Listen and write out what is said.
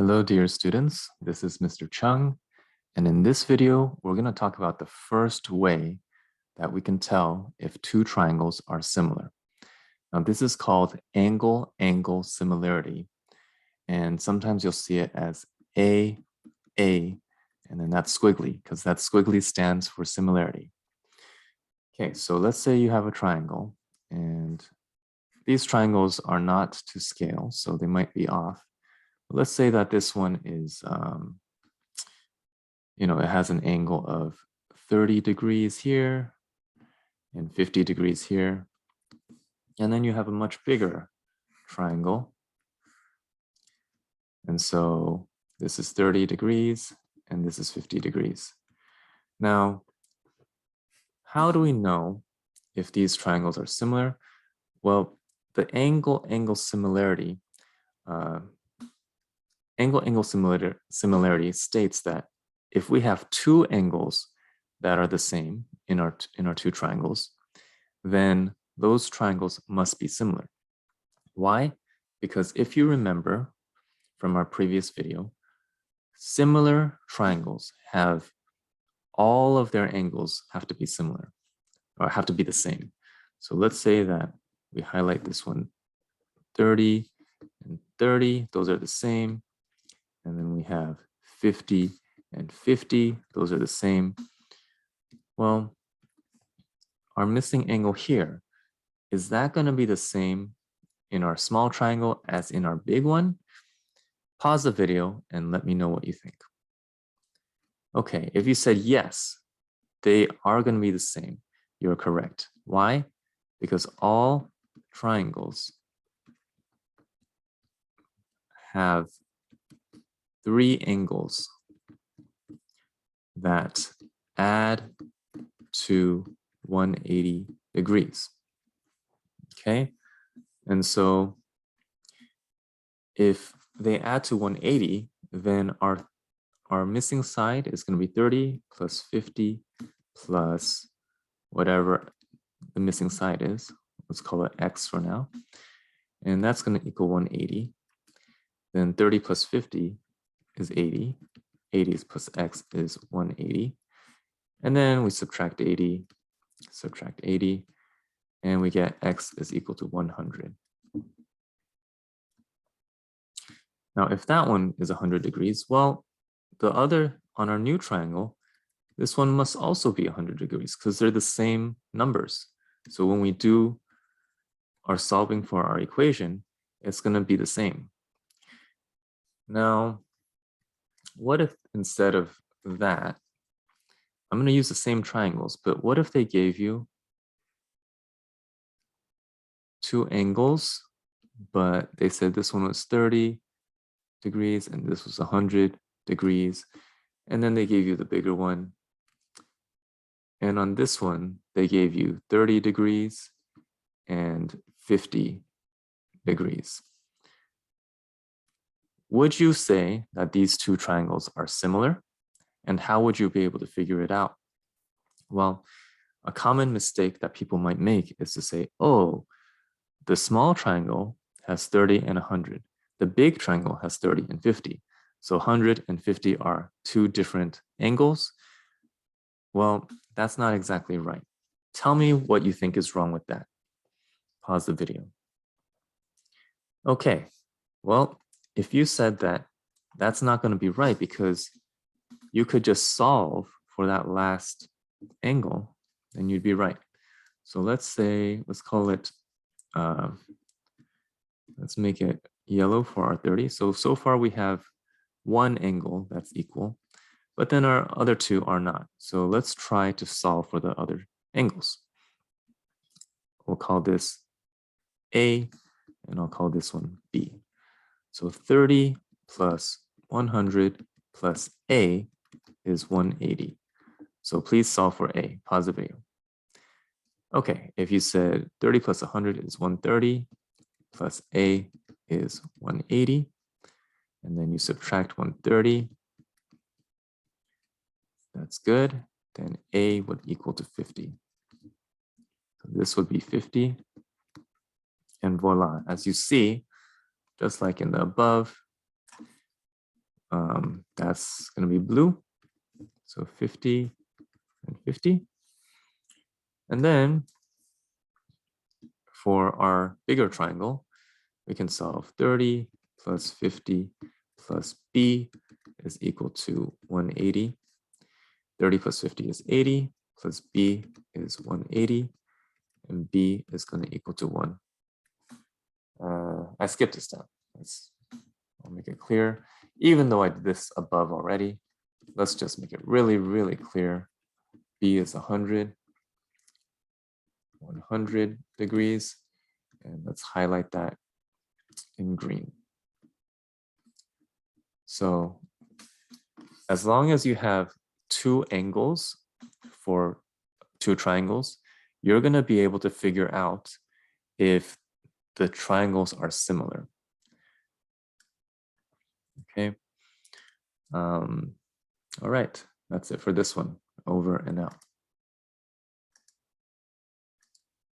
Hello, dear students. This is Mr. Chung, and in this video, we're going to talk about the first way that we can tell if two triangles are similar. Now, this is called angle-angle similarity, and sometimes you'll see it as A, and then that's squiggly, because that squiggly stands for similarity. Okay, so let's say you have a triangle, and these triangles are not to scale, so they might be off. Let's say that this one is, it has an angle of 30 degrees here and 50 degrees here. And then you have a much bigger triangle. And so this is 30 degrees and this is 50 degrees. Now, how do we know if these triangles are similar? Well, the angle-angle similarity states that if we have two angles that are the same in our two triangles, then those triangles must be similar. Why? Because if you remember from our previous video, similar triangles have all of their angles have to be similar or have to be the same. So let's say that we highlight this one, 30 and 30, those are the same. And then we have 50 and 50, those are the same. Well, our missing angle here, is that going to be the same in our small triangle as in our big one? Pause the video and let me know what you think. Okay, if you said yes, they are going to be the same, you're correct. Why? Because all triangles have three angles that add to 180 degrees. Okay, and so if they add to 180, then our missing side is going to be 30 plus 50 plus whatever the missing side is. Let's call it x for now. And that's going to equal 180. Then 30 plus 50 is 80. 80 plus x is 180. And then we subtract 80, and we get x is equal to 100. Now, if that one is 100 degrees, well, the other on our new triangle, this one must also be 100 degrees because they're the same numbers. So when we do our solving for our equation, it's going to be the same. Now, what if instead of that, I'm going to use the same triangles, but what if they gave you two angles, but they said this one was 30 degrees and this was 100 degrees, and then they gave you the bigger one. And on this one, they gave you 30 degrees and 50 degrees. Would you say that these two triangles are similar? And how would you be able to figure it out? Well, a common mistake that people might make is to say, oh, the small triangle has 30 and 100. The big triangle has 30 and 50. So 100 and 50 are two different angles. Well, that's not exactly right. Tell me what you think is wrong with that. Pause the video. Okay, well, if you said that, that's not going to be right because you could just solve for that last angle and you'd be right. So let's call it, let's make it yellow for our 30. So far we have one angle that's equal, but then our other two are not. So let's try to solve for the other angles. We'll call this A, and I'll call this one B. So 30 plus 100 plus A is 180. So please solve for A. Pause the video. Okay, if you said 30 plus 100 is 130, plus A is 180, and then you subtract 130, that's good, then A would equal to 50. So this would be 50, and voila, as you see, just like in the above, that's going to be blue. So 50 and 50. And then for our bigger triangle, we can solve 30 plus 50 plus b is equal to 180. 30 plus 50 is 80, plus b is 180, and b is going to equal to 1. I skipped a step. I'll make it clear. Even though I did this above already, let's just make it really, really clear. B is 100 degrees, and let's highlight that in green. So as long as you have two angles for two triangles, you're going to be able to figure out if the triangles are similar. Okay. All right, that's it for this one. Over and out.